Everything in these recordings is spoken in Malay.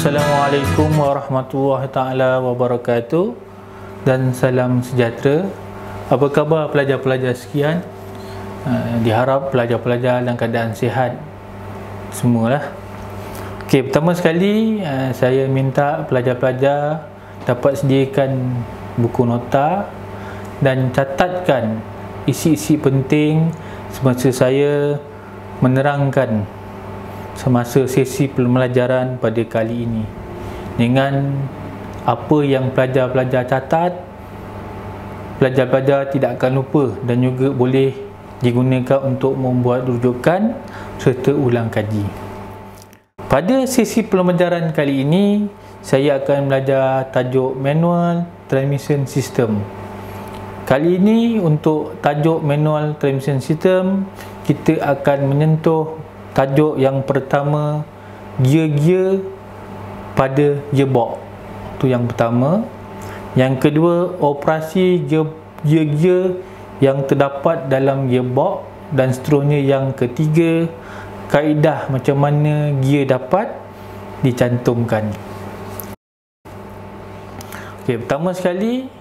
Assalamualaikum warahmatullahi taala wabarakatuh dan salam sejahtera. Apa khabar pelajar-pelajar sekian? Diharap pelajar-pelajar dalam keadaan sihat semualah. Okey, pertama sekali saya minta pelajar-pelajar dapat sediakan buku nota dan catatkan isi-isi penting semasa saya menerangkan semasa sesi pembelajaran pada kali ini. Dengan apa yang pelajar-pelajar catat, pelajar-pelajar tidak akan lupa dan juga boleh digunakan untuk membuat rujukan serta ulang kaji. Pada sesi pembelajaran kali ini, saya akan belajar tajuk Manual Transmission System. Kali ini untuk tajuk Manual Transmission System, kita akan menyentuh tajuk yang pertama, gear-gear pada gearbox. Itu yang pertama. Yang kedua, operasi gear-gear yang terdapat dalam gearbox. Dan seterusnya yang ketiga, kaedah macam mana gear dapat dicantumkan. Okey, pertama sekali,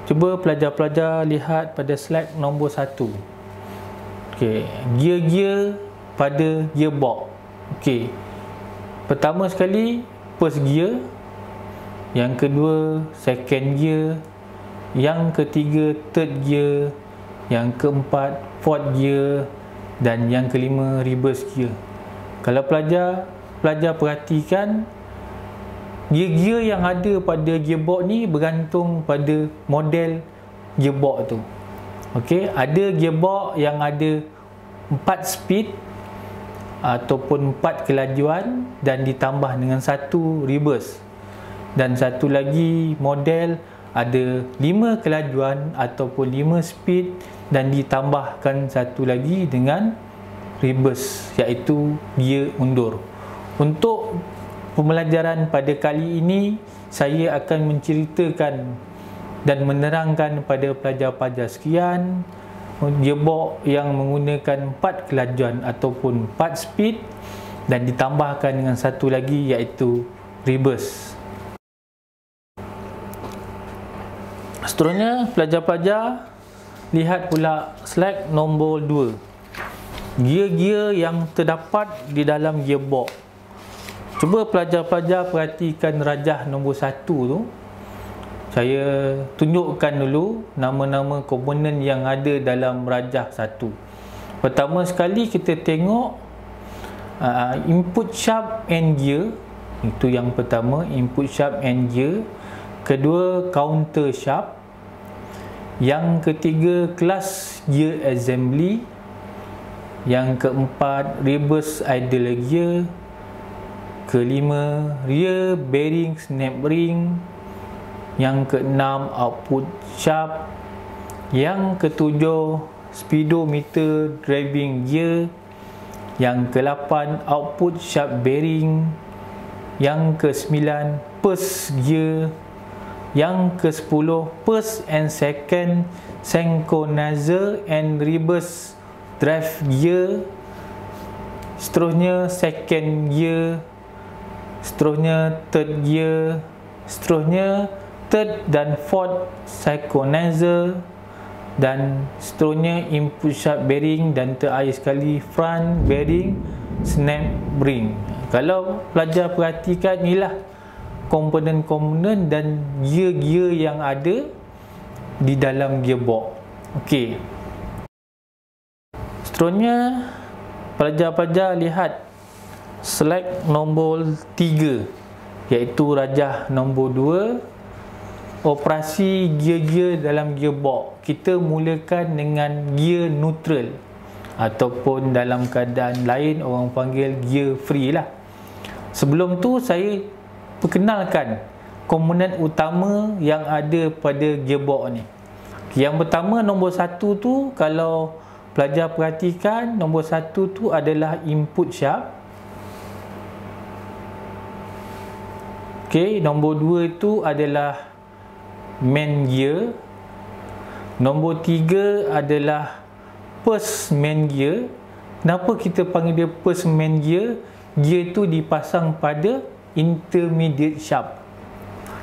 cuba pelajar-pelajar lihat pada slide nombor 1. Okey, gear-gear pada gearbox. Okey, pertama sekali first gear, yang kedua second gear, yang ketiga third gear, yang keempat fourth gear dan yang kelima reverse gear. Kalau pelajar perhatikan, gear-gear yang ada pada gearbox ni bergantung pada model gearbox tu. Okey, ada gearbox yang ada 4 speed ataupun 4 kelajuan dan ditambah dengan 1 reverse, dan satu lagi model ada 5 kelajuan ataupun 5 speed dan ditambahkan satu lagi dengan reverse, iaitu gear undur. Untuk pembelajaran pada kali ini, saya akan menceritakan dan menerangkan pada pelajar-pelajar sekian gearbox yang menggunakan 4 kelajuan ataupun 4 speed dan ditambahkan dengan satu lagi, iaitu reverse. Seterusnya, pelajar-pelajar lihat pula slide nombor 2, gear-gear yang terdapat di dalam gearbox. Cuba pelajar-pelajar perhatikan rajah nombor 1 tu. Saya tunjukkan dulu nama-nama komponen yang ada dalam rajah 1. Pertama sekali kita tengok input shaft and gear. Itu yang pertama, input shaft and gear. Kedua, counter shaft. Yang ketiga, clutch gear assembly. Yang keempat, reverse idle gear. Kelima, rear bearing snap ring. Yang keenam, output shaft. Yang ketujuh, speedometer driving gear. Yang ke-8, output shaft bearing. Yang ke-9, purse gear. Yang ke-10, first and second synchronizer and reverse drive gear. Seterusnya second gear. Seterusnya third gear. Seterusnya third dan fourth synchronizer, dan seterusnya input shaft bearing, dan terakhir sekali front bearing snap ring. Kalau pelajar perhatikan, inilah komponen-komponen dan gear-gear yang ada di dalam gearbox. Okey, seterusnya pelajar-pelajar lihat slide nombor 3, iaitu rajah nombor 2, operasi gear-gear dalam gearbox. Kita mulakan dengan gear neutral, ataupun dalam keadaan lain orang panggil gear free lah. Sebelum tu saya perkenalkan komponen utama yang ada pada gearbox ni. Yang pertama, nombor 1 tu, kalau pelajar perhatikan, nombor 1 tu adalah input shaft. Okey, nombor 2 itu adalah main gear. Nombor 3 adalah first main gear. Kenapa kita panggil dia first main gear? Gear tu dipasang pada intermediate shaft.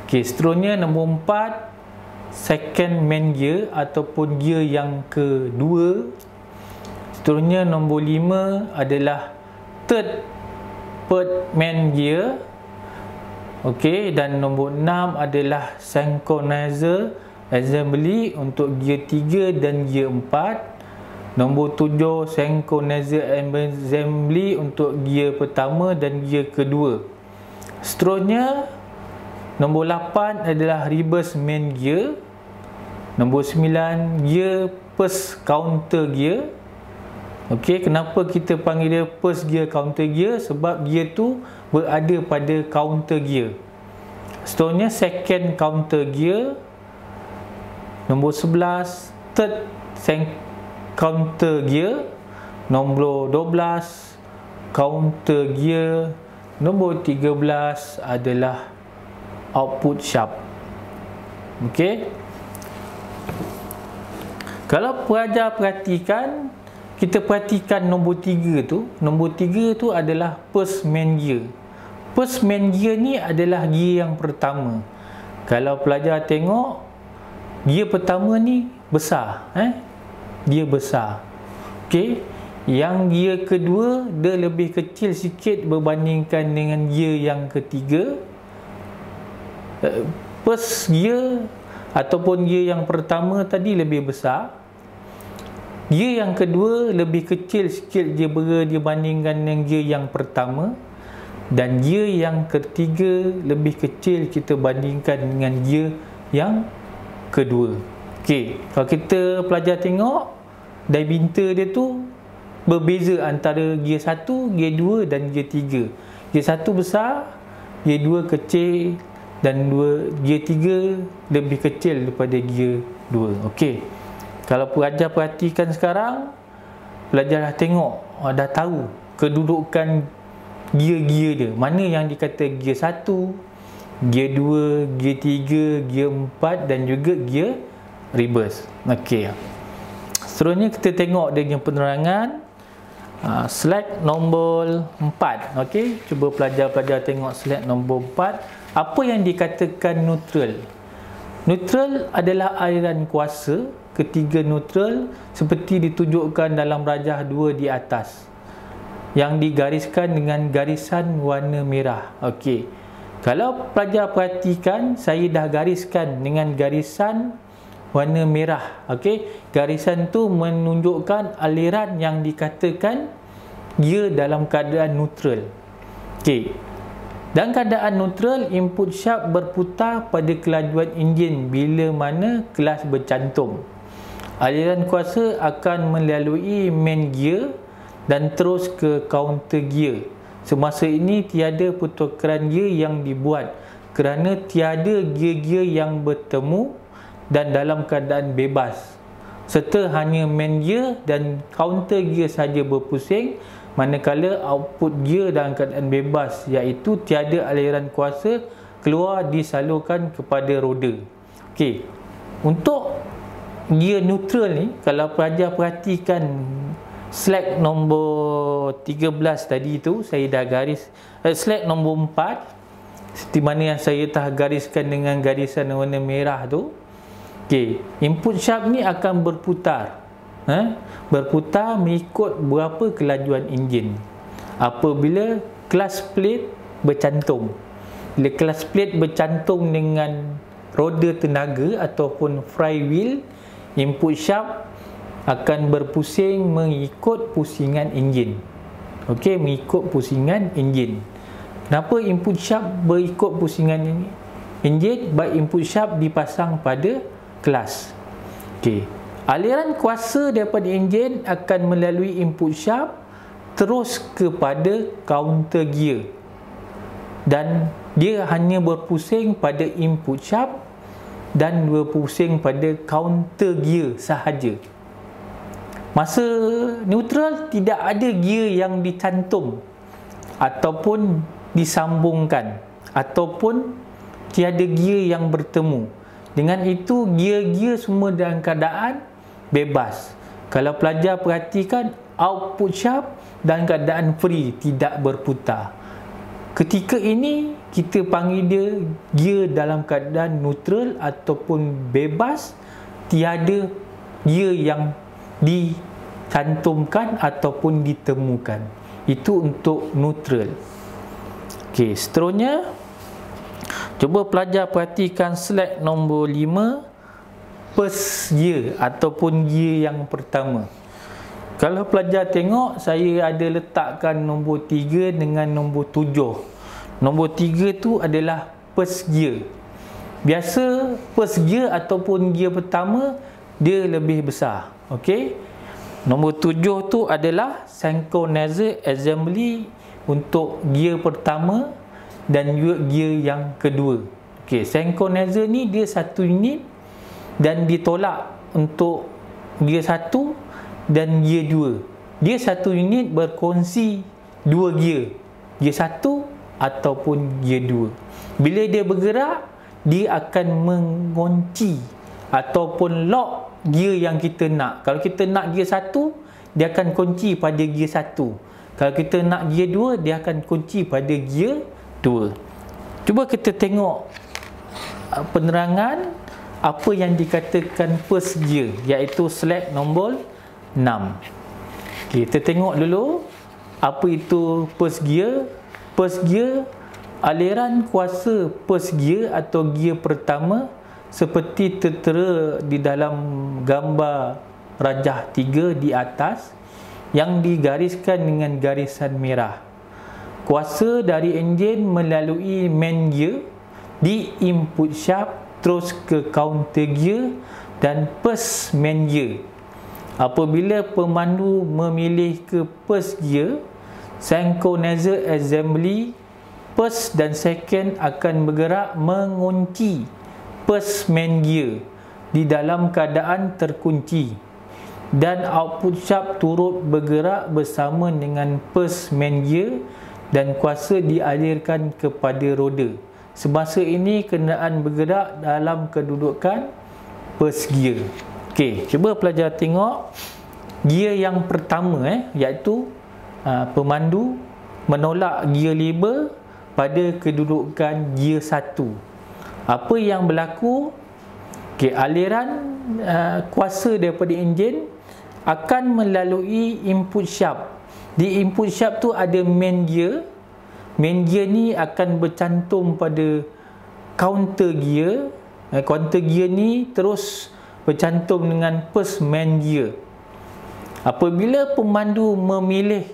Okey, seterusnya nombor 4, second main gear ataupun gear yang kedua. Seterusnya nombor 5 adalah third main gear. Okey, dan nombor 6 adalah synchronizer assembly untuk gear 3 dan gear 4. Nombor 7 synchronizer assembly untuk gear pertama dan gear kedua. Seterusnya nombor 8 adalah reverse main gear. Nombor 9 gear first counter gear. Okey, kenapa kita panggil dia first gear counter gear? Sebab gear tu berada pada counter gear. Seterusnya second counter gear. Nombor 11 third counter gear. Nombor 12 counter gear. Nombor 13 adalah output shaft. Okey, kalau pelajar perhatikan, kita perhatikan nombor 3 tu. Nombor 3 tu adalah first main gear. First main gear ni adalah gear yang pertama. Kalau pelajar tengok, gear pertama ni besar, dia besar. Okey, yang gear kedua dia lebih kecil sikit berbandingkan dengan gear yang ketiga. First gear ataupun gear yang pertama tadi lebih besar. Gear yang kedua lebih kecil sikit dia bandingkan dengan gear yang pertama. Dan gear yang ketiga lebih kecil kita bandingkan dengan gear yang kedua. Okey, kalau kita pelajar tengok diameter dia tu berbeza antara gear 1, gear 2 dan gear 3. Gear 1 besar, gear 2 kecil dan gear 3 lebih kecil daripada gear 2. Okey, kalau pelajar perhatikan sekarang, pelajar dah tengok, dah tahu kedudukan gear-gear dia. Mana yang dikata gear 1, gear 2, gear 3, gear 4 dan juga gear reverse. Okey, seterusnya kita tengok dia punya penerangan. Slide nombor 4. Okey, cuba pelajar-pelajar tengok slide nombor 4. Apa yang dikatakan neutral? Neutral adalah aliran kuasa ketiga neutral seperti ditunjukkan dalam rajah 2 di atas, yang digariskan dengan garisan warna merah. Okey, kalau pelajar perhatikan, saya dah gariskan dengan garisan warna merah. Okey, garisan tu menunjukkan aliran yang dikatakan gear dalam keadaan neutral. Okey, dalam keadaan neutral, input shaft berputar pada kelajuan enjin bila mana kelas bercantum. Aliran kuasa akan melalui main gear dan terus ke counter gear. Semasa ini tiada pertukaran gear yang dibuat kerana tiada gear-gear yang bertemu dan dalam keadaan bebas, serta hanya main gear dan counter gear saja berpusing, manakala output gear dalam keadaan bebas, iaitu tiada aliran kuasa keluar disalurkan kepada roda. Okey, untuk gear neutral ni, kalau pelajar perhatikan slide nombor 13 tadi tu, saya dah garis slide nombor 4 seperti mana yang saya telah gariskan dengan garisan warna merah tu. Okey, input shaft ni akan berputar, berputar mengikut berapa kelajuan enjin apabila clutch plate bercantum. Bila clutch plate bercantum dengan roda tenaga ataupun flywheel, input shaft akan berpusing mengikut pusingan enjin. Okey, mengikut pusingan enjin. Kenapa input shaft berikut pusingan enjin? Sebab input shaft dipasang pada kelas. Okey, aliran kuasa daripada enjin akan melalui input shaft terus kepada counter gear, dan dia hanya berpusing pada input shaft dan berpusing pada counter gear sahaja. Masa neutral tidak ada gear yang dicantum ataupun disambungkan, ataupun tiada gear yang bertemu. Dengan itu gear-gear semua dalam keadaan bebas. Kalau pelajar perhatikan, output shaft dalam keadaan free, tidak berputar. Ketika ini kita panggil dia gear dalam keadaan neutral ataupun bebas, tiada gear yang dicantumkan ataupun ditemukan. Itu untuk neutral. Okey, seterusnya cuba pelajar perhatikan slide nombor 5, first gear ataupun gear yang pertama. Kalau pelajar tengok, saya ada letakkan nombor 3 dengan nombor 7. Nombor 3 tu adalah first gear. Biasa first gear ataupun gear pertama dia lebih besar. Okey. Nombor 7 tu adalah synchronizer assembly untuk gear pertama dan juga gear yang kedua. Okey, synchronizer ni dia satu unit dan ditolak untuk gear 1 dan gear 2. Dia satu unit berkongsi dua gear, gear 1 ataupun gear 2. Bila dia bergerak, dia akan mengunci ataupun lock gear yang kita nak. Kalau kita nak gear 1, dia akan kunci pada gear 1. Kalau kita nak gear 2, dia akan kunci pada gear 2. Cuba kita tengok penerangan apa yang dikatakan first gear, iaitu slide nombor 6. Kita tengok dulu apa itu first gear. First gear, aliran kuasa first gear atau gear pertama seperti tertera di dalam gambar rajah 3 di atas yang digariskan dengan garisan merah. Kuasa dari enjin melalui main gear di input shaft terus ke counter gear dan first main gear. Apabila pemandu memilih ke first gear, synchronizer assembly first dan second akan bergerak mengunci first main gear di dalam keadaan terkunci, dan output shaft turut bergerak bersama dengan first main gear dan kuasa dialirkan kepada roda. Semasa ini kenderaan bergerak dalam kedudukan first gear. Okey, cuba pelajar tengok gear yang pertama iaitu pemandu menolak gear lever pada kedudukan gear 1. Apa yang berlaku? Okey, aliran kuasa daripada enjin akan melalui input shaft. Di input shaft tu ada main gear. Main gear ni akan bercantum pada counter gear. Counter gear ni terus bercantum dengan first main gear. Apabila pemandu memilih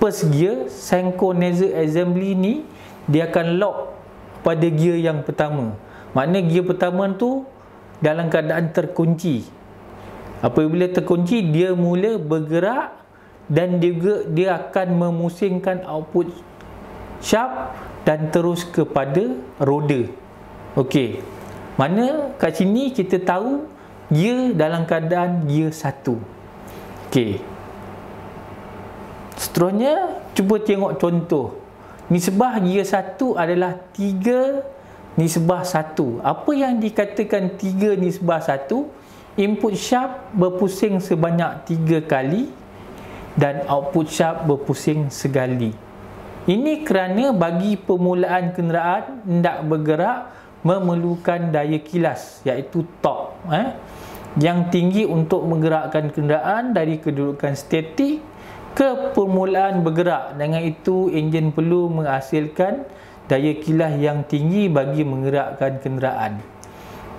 first gear, synchronizer assembly ni dia akan lock pada gear yang pertama. Maknanya gear pertama tu dalam keadaan terkunci. Apabila terkunci, dia mula bergerak dan juga dia akan memusingkan output shaft dan terus kepada roda. Okey. Mana kat sini kita tahu gear dalam keadaan gear 1. Okey. Seterusnya, cuba tengok contoh. Nisbah gear 1 adalah 3:1. Apa yang dikatakan 3:1? Input shaft berpusing sebanyak 3 kali dan output shaft berpusing sekali. Ini kerana bagi permulaan kenderaan hendak bergerak memerlukan daya kilas, iaitu torque yang tinggi untuk menggerakkan kenderaan dari kedudukan statik ke permulaan bergerak. Dengan itu, enjin perlu menghasilkan daya kilas yang tinggi bagi menggerakkan kenderaan.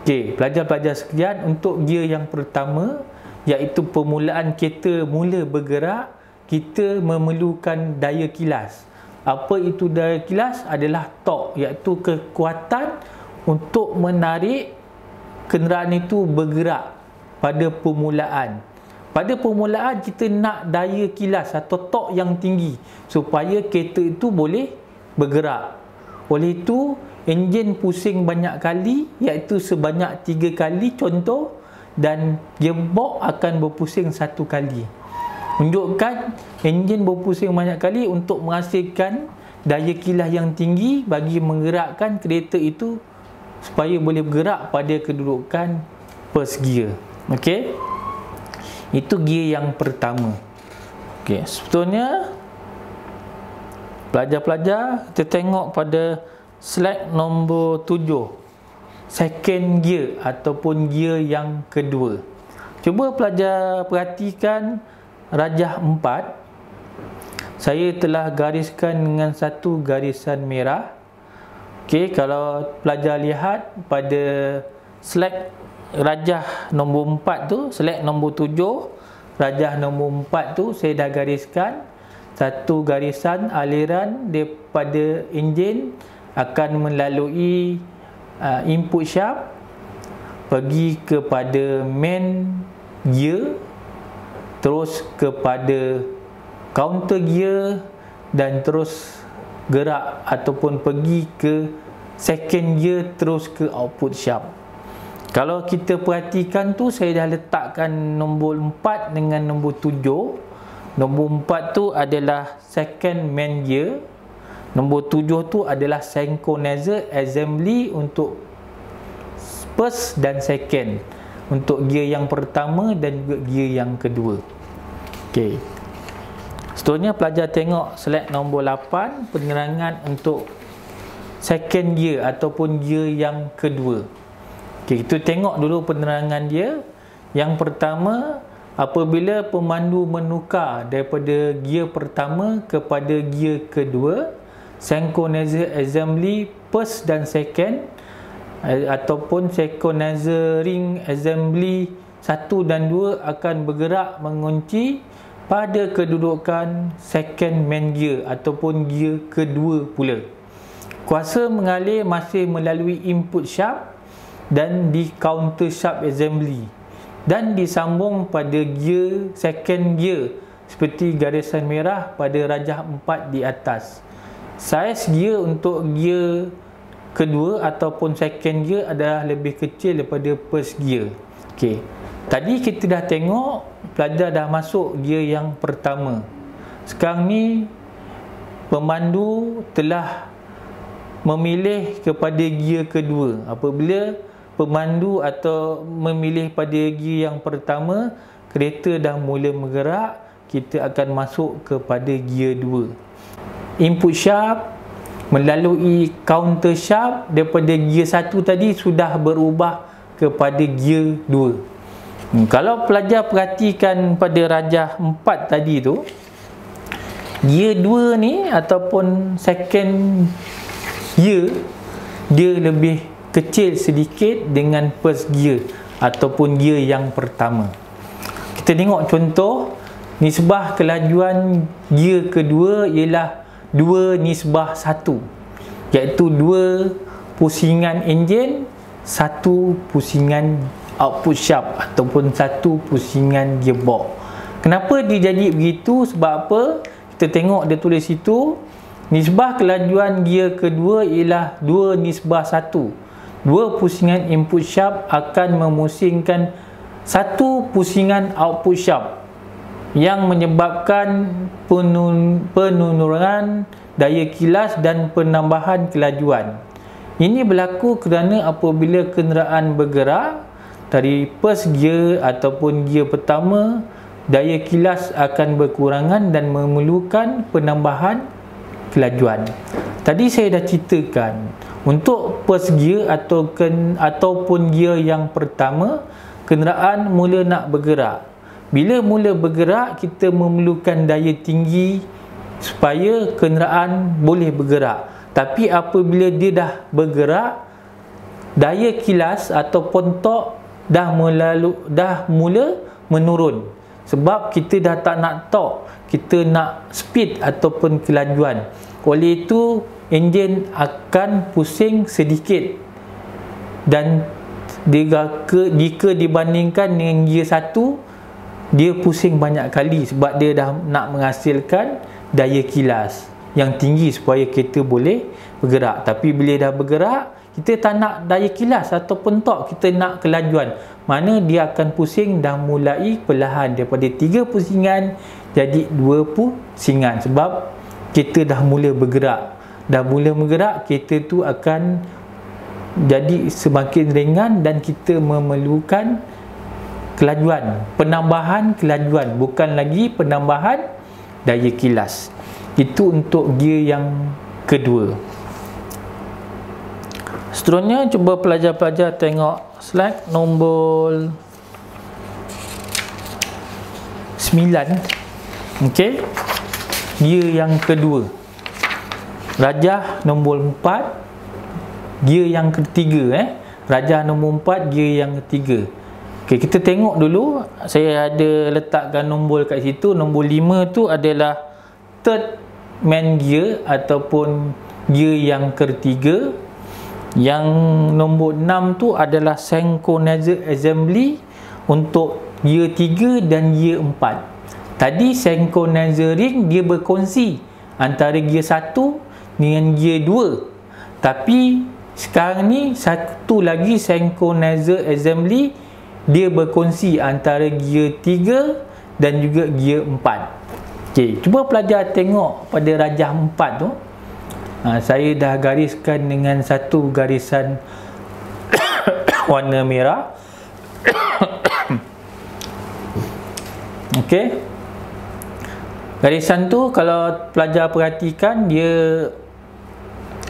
Okey, pelajar-pelajar sekalian, untuk gear yang pertama, iaitu permulaan kereta mula bergerak, kita memerlukan daya kilas. Apa itu daya kilas? Adalah torque, iaitu kekuatan untuk menarik kenderaan itu bergerak pada permulaan. Pada permulaan kita nak daya kilas atau torque yang tinggi supaya kereta itu boleh bergerak. Oleh itu, enjin pusing banyak kali, iaitu sebanyak 3 kali contoh, dan gearbox akan berpusing 1 kali. Menunjukkan enjin berpusing banyak kali untuk menghasilkan daya kilas yang tinggi bagi menggerakkan kereta itu supaya boleh bergerak pada kedudukan first gear. Okey. Itu gear yang pertama. Okey, sebetulnya Pelajar-pelajar, kita tengok pada slide nombor 7, second gear ataupun gear yang kedua. Cuba pelajar perhatikan rajah 4. Saya telah gariskan dengan satu garisan merah. Okey, kalau pelajar lihat pada slide rajah nombor 4 tu, slide nombor 7, rajah nombor 4 tu saya dah gariskan satu garisan aliran daripada enjin akan melalui input shaft pergi kepada main gear, terus kepada counter gear dan terus gerak ataupun pergi ke second gear terus ke output shaft. Kalau kita perhatikan tu, saya dah letakkan nombor 4 dengan nombor 7. Nombor 4 tu adalah second main gear. Nombor 7 tu adalah synchronizer assembly untuk first dan second, untuk gear yang pertama dan juga gear yang kedua. Okey. Seterusnya pelajar tengok slide nombor 8, penerangan untuk second gear ataupun gear yang kedua. Okey, kita tengok dulu penerangan dia. Yang pertama, apabila pemandu menukar daripada gear pertama kepada gear kedua, synchronizer assembly first dan second ataupun synchronizer ring assembly 1 dan 2 akan bergerak mengunci pada kedudukan second main gear ataupun gear kedua pula. Kuasa mengalir masih melalui input shaft dan di counter shaft assembly dan disambung pada gear second gear seperti garisan merah pada rajah 4 di atas. Saiz gear untuk gear kedua ataupun second gear adalah lebih kecil daripada first gear. Okey. Tadi kita dah tengok pelajar dah masuk gear yang pertama. Sekarang ni pemandu telah memilih kepada gear kedua. Apabila pemandu atau memilih pada gear yang pertama, kereta dah mula bergerak, kita akan masuk kepada gear 2. Input shaft melalui counter shaft daripada gear 1 tadi sudah berubah kepada gear 2. Kalau pelajar perhatikan pada rajah 4 tadi tu, gear 2 ni ataupun second gear dia lebih kecil sedikit dengan first gear ataupun gear yang pertama. Kita tengok contoh, nisbah kelajuan gear kedua ialah 2:1, iaitu 2 pusingan enjin, 1 pusingan output shaft ataupun 1 pusingan gearbox. Kenapa dia jadi begitu? Sebab apa? Kita tengok dia tulis situ, nisbah kelajuan gear kedua ialah 2:1. 2 pusingan input shaft akan memusingkan 1 pusingan output shaft yang menyebabkan penurunan daya kilas dan penambahan kelajuan. Ini berlaku kerana apabila kenderaan bergerak dari first gear ataupun gear pertama, daya kilas akan berkurangan dan memerlukan penambahan kelajuan. Tadi saya dah ceritakan, untuk first gear ataupun gear yang pertama, kenderaan mula nak bergerak. Bila mula bergerak, kita memerlukan daya tinggi supaya kenderaan boleh bergerak. Tapi apabila dia dah bergerak, daya kilas ataupun torque dah mula menurun. Sebab kita dah tak nak torque, kita nak speed ataupun kelajuan. Oleh itu, enjin akan pusing sedikit, dan jika dibandingkan dengan gear 1, dia pusing banyak kali sebab dia dah nak menghasilkan daya kilas yang tinggi supaya kereta boleh bergerak. Tapi bila dah bergerak, kita tak nak daya kilas ataupun torque, kita nak kelajuan. Mana dia akan pusing dah mulai perlahan daripada 3 pusingan jadi 2 pusingan sebab kereta dah mula bergerak. Dah mula bergerak, kereta tu akan jadi semakin ringan dan kita memerlukan kelajuan, penambahan kelajuan, bukan lagi penambahan daya kilas. Itu untuk gear yang kedua. Seterusnya, cuba pelajar-pelajar tengok slide nombor 9. Okey, gear yang kedua, rajah nombor 4, gear yang ketiga. Rajah nombor 4, gear yang ketiga. Okey, kita tengok dulu. Saya ada letakkan nombor kat situ. Nombor 5 tu adalah third main gear ataupun gear yang ketiga. Yang nombor 6 tu adalah synchronizer assembly untuk gear 3 dan gear 4. Tadi synchronizer ring dia berkongsi antara gear 1 dengan gear 2. Tapi sekarang ni satu lagi synchronizer assembly, dia berkongsi antara gear 3 dan juga gear 4. Okey, cuba pelajar tengok pada rajah 4 tu. Saya dah gariskan dengan satu garisan warna merah. Okey, garisan tu kalau pelajar perhatikan, dia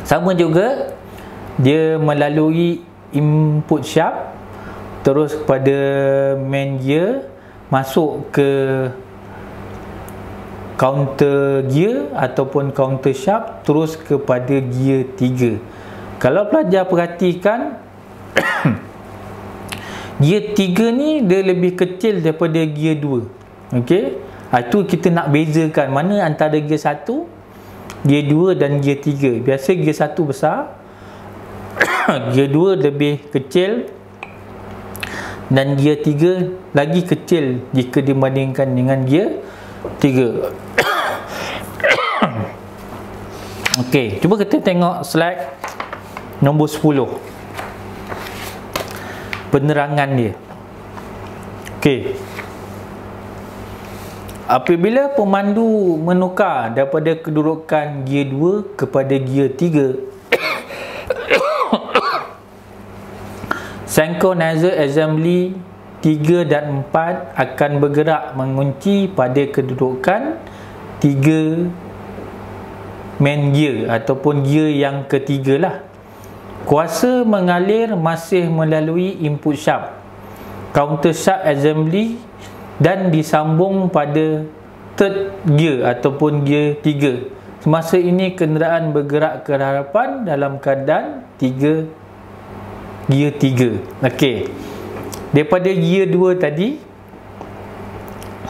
sama juga. Dia melalui input sharp, terus kepada main gear, masuk ke counter gear ataupun counter sharp, terus kepada gear 3. Kalau pelajar perhatikan, gear 3 ni dia lebih kecil daripada gear 2. Okey, itu kita nak bezakan mana antara gear 1, gear 2 dan gear 3. Biasa gear 1 besar, gear 2 lebih kecil, dan gear 3 lagi kecil jika dibandingkan dengan gear 3. Okey, cuba kita tengok slide nombor 10. Penerangan dia. Okey, apabila pemandu menukar daripada kedudukan gear 2 kepada gear 3, synchronizer assembly 3 dan 4 akan bergerak mengunci pada kedudukan 3 main gear ataupun gear yang ketiga lah. Kuasa mengalir masih melalui input sharp, counter sharp assembly, dan disambung pada third gear ataupun gear 3. Semasa ini kenderaan bergerak ke hadapan dalam keadaan gear 3. Okey, daripada gear 2 tadi,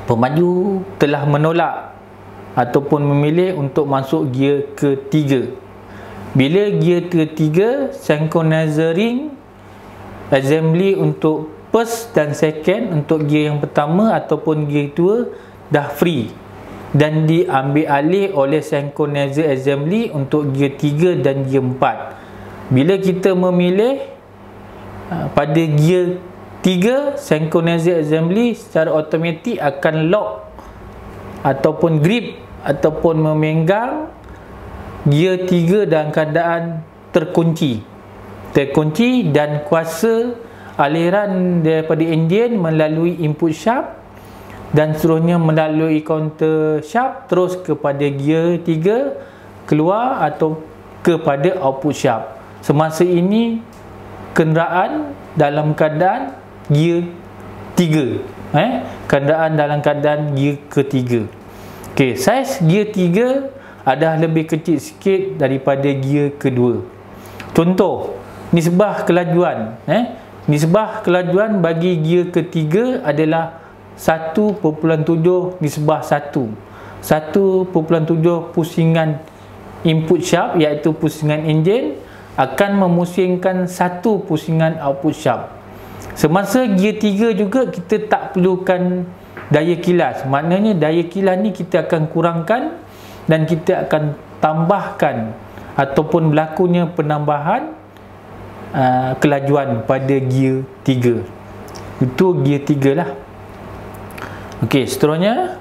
pemandu telah menolak ataupun memilih untuk masuk gear ketiga. Bila gear ketiga, synchronizer ring assembly untuk first dan second untuk gear yang pertama ataupun gear 2 dah free dan diambil alih oleh synchronizer assembly untuk gear 3 dan gear 4. Bila kita memilih pada gear 3, synchronizer assembly secara automatik akan lock ataupun grip ataupun memegang gear 3 dalam keadaan terkunci dan kuasa aliran daripada enjin melalui input sharp dan seterusnya melalui counter sharp terus kepada gear 3 keluar atau kepada output sharp. Semasa ini kenderaan dalam keadaan gear 3, kenderaan dalam keadaan gear ketiga. Okey, saiz gear 3 adalah lebih kecil sikit daripada gear kedua. Contoh, nisbah kelajuan, nisbah kelajuan bagi gear ketiga adalah 1.7 nisbah 1. 1.7 pusingan input sharp iaitu pusingan enjin akan memusingkan 1 pusingan output sharp. Semasa gear 3 juga kita tak perlukan daya kilas. Maknanya daya kilas ni kita akan kurangkan dan kita akan tambahkan ataupun berlakunya penambahan kelajuan pada gear 3. Itu gear 3 lah. Okey, seterusnya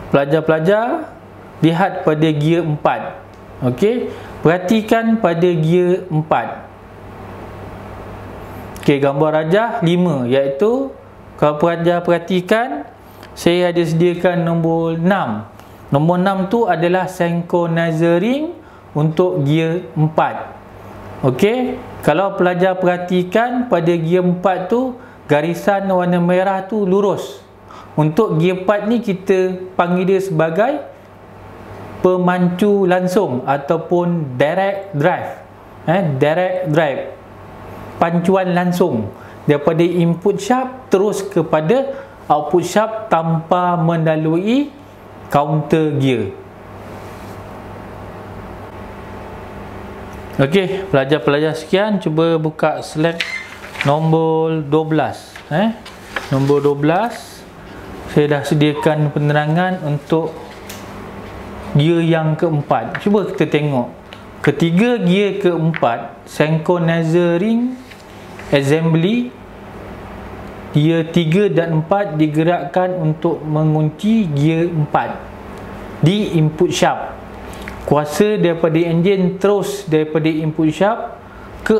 pelajar-pelajar lihat pada gear 4. Okey, perhatikan pada gear 4. Okey, gambar rajah 5 iaitu kalau pelajar perhatikan saya ada sediakan nombor 6. Nombor 6 tu adalah synchronizer ring untuk gear 4. Okey, kalau pelajar perhatikan pada gear 4 tu garisan warna merah tu lurus. Untuk gear 4 ni kita panggil dia sebagai pemancu langsung ataupun direct drive. Direct drive, pancuan langsung daripada input shaft terus kepada output shaft tanpa melalui counter gear. Okey, pelajar-pelajar sekian, cuba buka slide nombor 12. Nombor 12 saya dah sediakan penerangan untuk gear yang keempat. Cuba kita tengok. Ketiga gear keempat, synchronizer ring assembly, gear 3 dan 4 digerakkan untuk mengunci gear 4 di input shaft. Kuasa daripada enjin terus daripada input shaft ke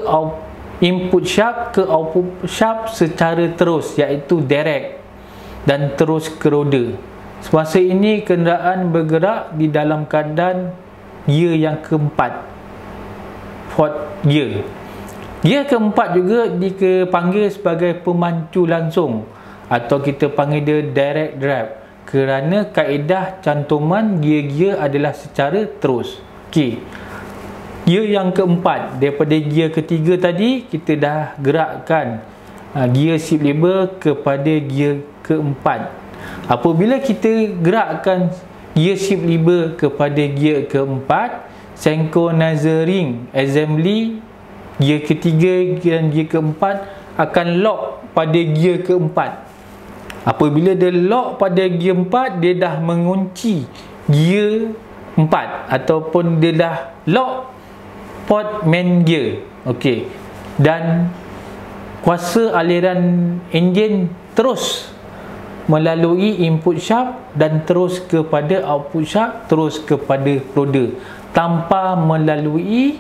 output shaft secara terus, iaitu direct, dan terus ke roda. Semasa ini kenderaan bergerak di dalam keadaan gear yang keempat, fourth gear. Gear keempat juga dipanggil sebagai pemancu langsung atau kita panggil dia direct drive kerana kaedah cantuman gear-gear adalah secara terus. Okey. Gear yang keempat, daripada gear ketiga tadi kita dah gerakkan gear shift lever kepada gear keempat. Apabila kita gerakkan gear shift lever kepada gear keempat, synchronizer ring assembly gear ketiga dan gear keempat akan lock pada gear keempat. Apabila dia lock pada gear 4, dia dah mengunci gear 4 ataupun dia dah lock port main gear. Okey. Dan kuasa aliran enjin terus melalui input shaft dan terus kepada output shaft, terus kepada roda tanpa melalui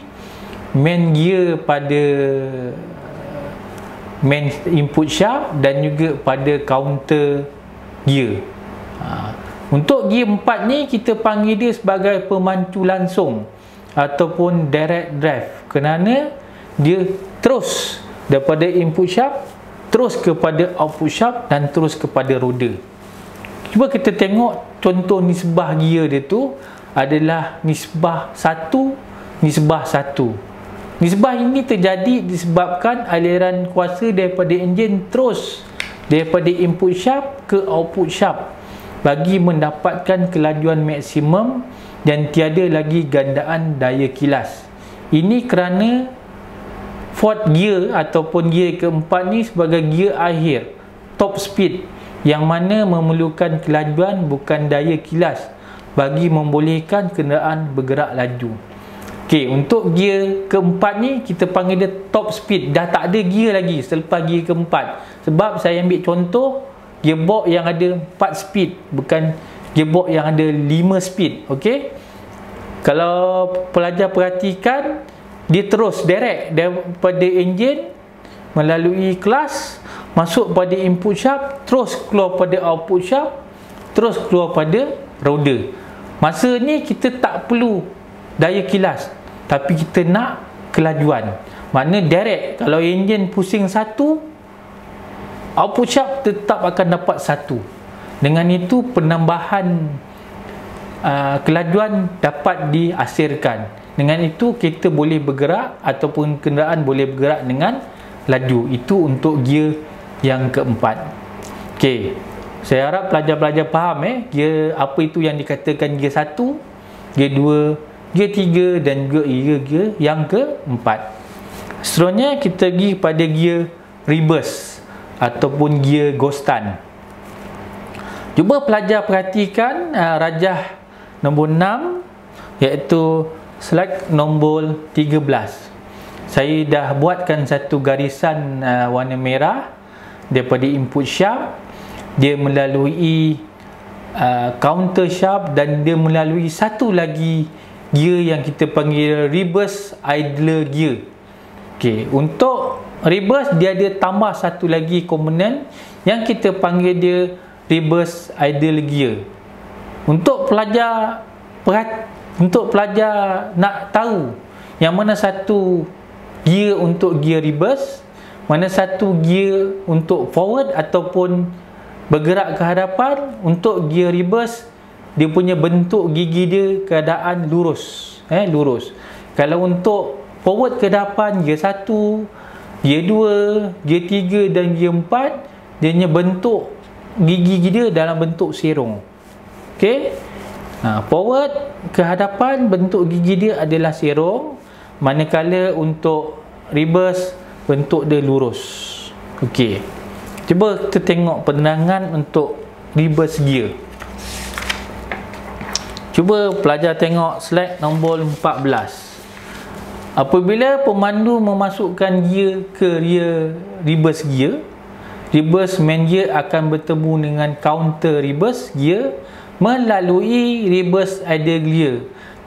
main gear pada main input shaft dan juga pada counter gear. Untuk gear 4 ni kita panggil dia sebagai pemancu langsung ataupun direct drive kerana dia terus daripada input shaft terus kepada output shaft dan terus kepada roda. Cuba kita tengok contoh nisbah gear dia tu adalah nisbah 1, nisbah 1. Nisbah ini terjadi disebabkan aliran kuasa daripada enjin terus daripada input shaft ke output shaft bagi mendapatkan kelajuan maksimum dan tiada lagi gandaan daya kilas. Ini kerana fourth gear ataupun gear keempat ni sebagai gear akhir, top speed, yang mana memerlukan kelajuan bukan daya kilas bagi membolehkan kenderaan bergerak laju. Okey, untuk gear keempat ni kita panggil dia top speed. Dah tak ada gear lagi selepas gear keempat. Sebab saya ambil contoh gearbox yang ada 4 speed, bukan gearbox yang ada 5 speed. Okey. Kalau pelajar perhatikan, dia terus direct daripada enjin melalui kelas masuk pada input shaft, terus keluar pada output shaft, terus keluar pada roda. Masa ni kita tak perlu daya kilas, tapi kita nak kelajuan. Mana direct, kalau enjin pusing 1, output shaft tetap akan dapat 1. Dengan itu penambahan kelajuan dapat dihasilkan. Dengan itu kita boleh bergerak ataupun kenderaan boleh bergerak dengan laju. Itu untuk gear yang keempat. Okey, saya harap pelajar-pelajar faham gear apa itu yang dikatakan gear 1, gear 2, gear 3 dan gear yang keempat. Seterusnya kita pergi pada gear reverse ataupun gear ghostan. Cuba pelajar perhatikan rajah nombor 6, iaitu slide nombor 13. Saya dah buatkan satu garisan warna merah daripada input shaft, dia melalui counter shaft dan dia melalui satu lagi gear yang kita panggil reverse idler gear. Okey, untuk reverse dia ada tambah satu lagi komponen yang kita panggil dia reverse idle gear. Untuk pelajar nak tahu yang mana satu gear untuk gear reverse, mana satu gear untuk forward ataupun bergerak ke hadapan. Untuk gear reverse, dia punya bentuk gigi dia keadaan lurus, lurus. Kalau untuk forward ke depan, gear 1, gear 2, gear 3 dan gear 4, dia punya bentuk gigi dia dalam bentuk serong. Okey. Forward ke hadapan, bentuk gigi dia adalah serong, manakala untuk reverse bentuk dia lurus. Okey. Cuba kita tengok penerangan untuk reverse gear. Cuba pelajar tengok slide nombor 14. Apabila pemandu memasukkan gear ke reverse gear, reverse main gear akan bertemu dengan counter reverse gear melalui reverse idle gear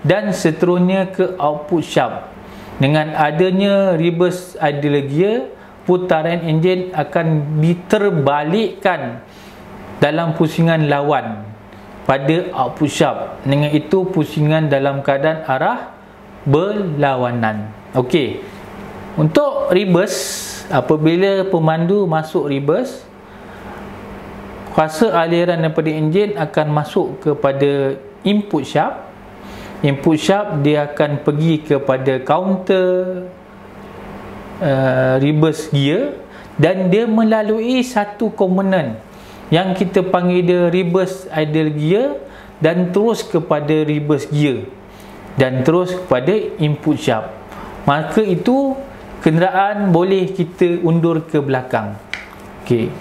dan seterusnya ke output shaft. Dengan adanya reverse idle gear, putaran enjin akan diterbalikkan dalam pusingan lawan pada output shaft. Dengan itu pusingan dalam keadaan arah berlawanan. Okey. Untuk reverse, apabila pemandu masuk reverse, kuasa aliran daripada enjin akan masuk kepada input shaft. Input shaft dia akan pergi kepada counter reverse gear dan dia melalui satu komponen yang kita panggil dia reverse idle gear dan terus kepada reverse gear dan terus kepada input shaft. Maka itu kenderaan boleh kita undur ke belakang. Okey.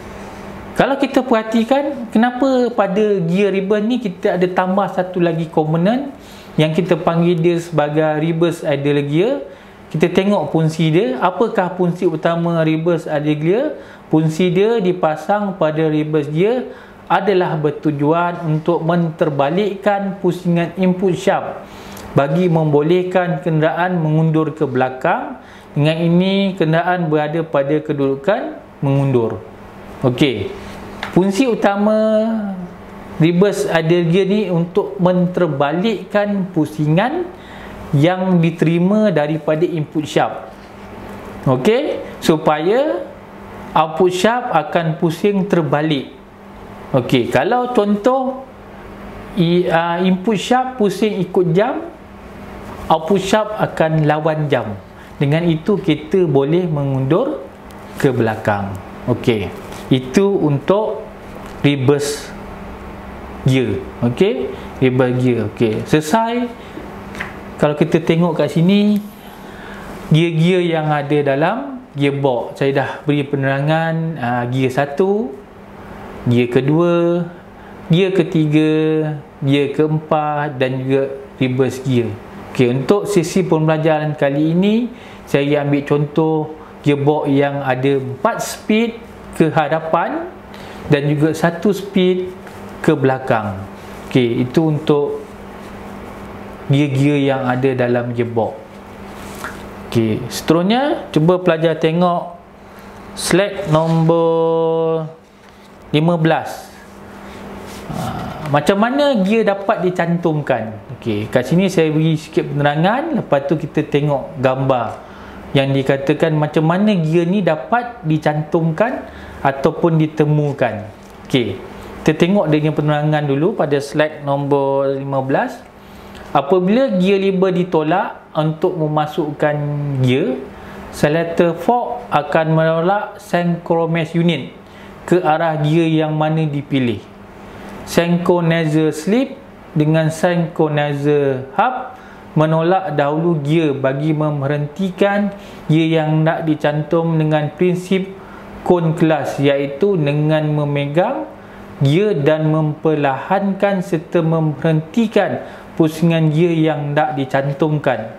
Kalau kita perhatikan, kenapa pada gear reverse ni kita ada tambah satu lagi komponen yang kita panggil dia sebagai reverse idle gear. Kita tengok fungsi dia. Apakah fungsi utama reverse idle gear? Fungsi dia dipasang pada reverse gear adalah bertujuan untuk menterbalikkan pusingan input shaft bagi membolehkan kenderaan mengundur ke belakang. Dengan ini kenderaan berada pada kedudukan mengundur. Okey. Fungsi utama reverse idle gear ni untuk menterbalikkan pusingan yang diterima daripada input shaft. Okey, supaya output shaft akan pusing terbalik. Okey, kalau contoh input shaft pusing ikut jam, output shaft akan lawan jam. Dengan itu kita boleh mengundur ke belakang. Okey. Itu untuk reverse gear. Okey. Reverse gear. Okey. Selesai. Kalau kita tengok kat sini, gear-gear yang ada dalam gearbox, saya dah beri penerangan gear 1, gear kedua, gear ketiga, gear keempat dan juga reverse gear. Okey, untuk sesi pembelajaran kali ini saya ambil contoh gearbox yang ada 4 speed ke hadapan dan juga 1 speed ke belakang. Okey, itu untuk gear-gear yang ada dalam gearbox. Okey, seterusnya cuba pelajar tengok slide nombor 15. Macam mana gear dapat dicantumkan? Okey, kat sini saya beri sikit penerangan, lepas tu kita tengok gambar yang dikatakan macam mana gear ni dapat dicantumkan ataupun ditemukan. Okey, kita tengok dengan penerangan dulu pada slide nombor 15. Apabila gear lever ditolak untuk memasukkan gear, selector fork akan menolak synchronizer unit ke arah gear yang mana dipilih. Synchronizer slip dengan synchronizer hub menolak dahulu gear bagi memberhentikan gear yang nak dicantum dengan prinsip cone kelas, iaitu dengan memegang gear dan memperlahankan serta memberhentikan pusingan gear yang nak dicantumkan.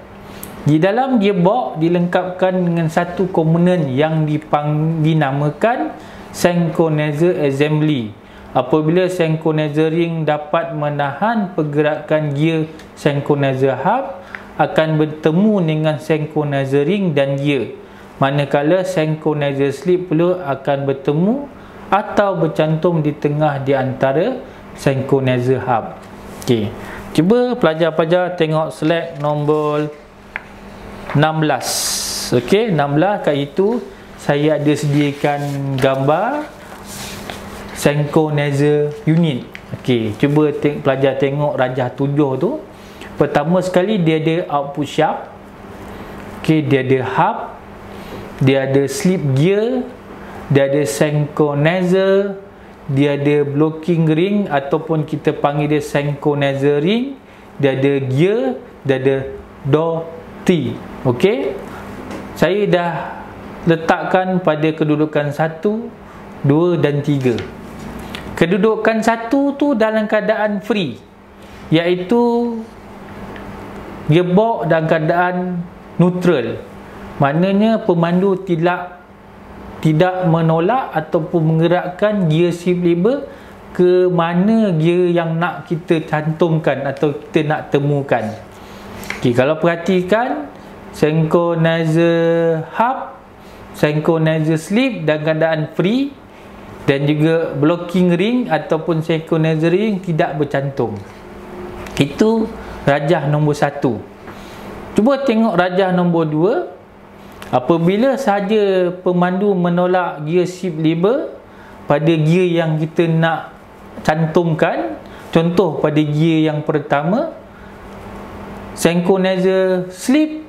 Di dalam gearbox dilengkapkan dengan satu komponen yang dinamakan synchronizer assembly. Apabila synchronizer ring dapat menahan pergerakan gear, synchronizer hub akan bertemu dengan synchronizer ring dan gear, manakala synchronizer slip pula akan bertemu atau bercantum di tengah di antara synchronizer hub. Okey, cuba pelajar-pelajar tengok slide nombor 16. Okey, 16 kat itu saya ada sediakan gambar synchronizer unit. Okey, cuba pelajar tengok rajah 7 tu. Pertama sekali dia ada output shaft. Okey, dia ada hub, dia ada slip gear, dia ada synchronizer, dia ada blocking ring ataupun kita panggil dia synchronizer ring, dia ada gear, dia ada door T. Okey, saya dah letakkan pada kedudukan 1, 2 dan 3. Kedudukan 1 tu dalam keadaan free, iaitu gearbox dalam keadaan neutral. Maknanya pemandu tidak menolak ataupun menggerakkan gear shift lever ke mana gear yang nak kita cantumkan atau kita nak temukan. Okay, kalau perhatikan synchronizer hub, synchronizer slip dalam keadaan free dan juga blocking ring ataupun synchronizer ring tidak bercantum. Itu rajah nombor 1. Cuba tengok rajah nombor 2. Apabila sahaja pemandu menolak gear shift lever pada gear yang kita nak cantumkan, contoh pada gear yang pertama, synchronizer slip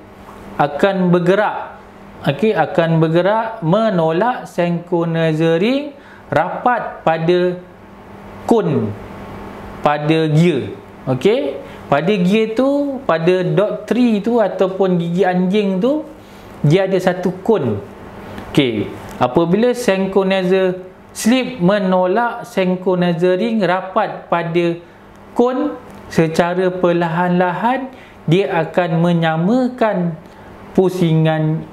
akan bergerak. Okey, akan bergerak menolak synchronizer ring rapat pada kon pada gear. Okey, pada gear tu, pada dot 3 tu ataupun gigi anjing tu, dia ada satu kon. Okey, apabila synchronizer slip menolak synchronizer ring rapat pada kon, secara perlahan-lahan dia akan menyamakan pusingan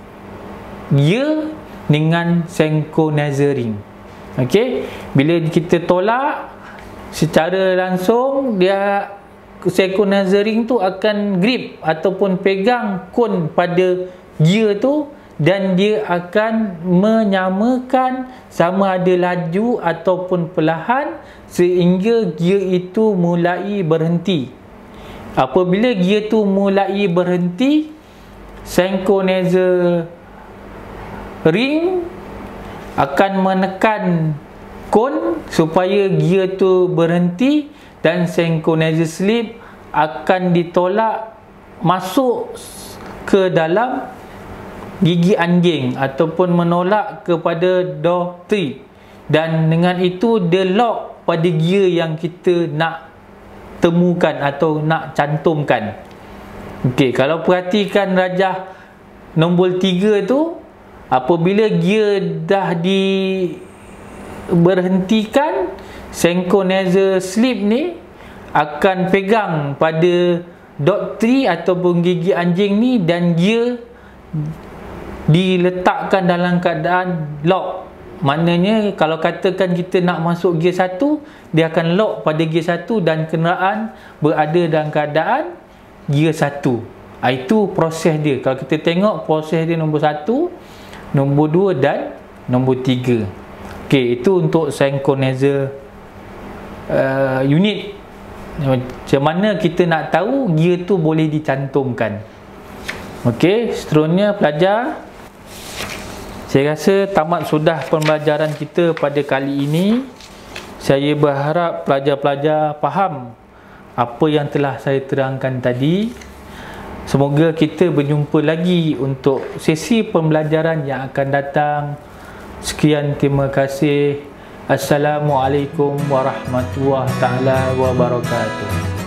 gear dengan synchronizer ring. Okey, bila kita tolak secara langsung, dia synchronizer ring tu akan grip ataupun pegang kon pada gear tu dan dia akan menyamakan sama ada laju ataupun perlahan sehingga gear itu mulai berhenti. Apabila gear tu mulai berhenti, synchronizer ring akan menekan kon supaya gear tu berhenti dan synchronizer slip akan ditolak masuk ke dalam gigi anjing ataupun menolak kepada door 3, dan dengan itu dia lock pada gear yang kita nak temukan atau nak cantumkan. Okey, kalau perhatikan rajah nombor 3 tu, apabila gear dah berhentikan, synchronizer slip ni akan pegang pada dot 3 ataupun gigi anjing ni dan gear diletakkan dalam keadaan lock. Maknanya kalau katakan kita nak masuk gear 1, dia akan lock pada gear 1 dan kenderaan berada dalam keadaan gear 1. Itu proses dia. Kalau kita tengok proses dia nombor 1, nombor 2 dan nombor 3. Okey, itu untuk synchronizer unit. Macam mana kita nak tahu gear tu boleh dicantumkan. Okey, seterusnya pelajar, saya rasa tamat sudah pembelajaran kita pada kali ini. Saya berharap pelajar-pelajar faham apa yang telah saya terangkan tadi. Semoga kita berjumpa lagi untuk sesi pembelajaran yang akan datang. Sekian, terima kasih. Assalamualaikum warahmatullahi taala wabarakatuh.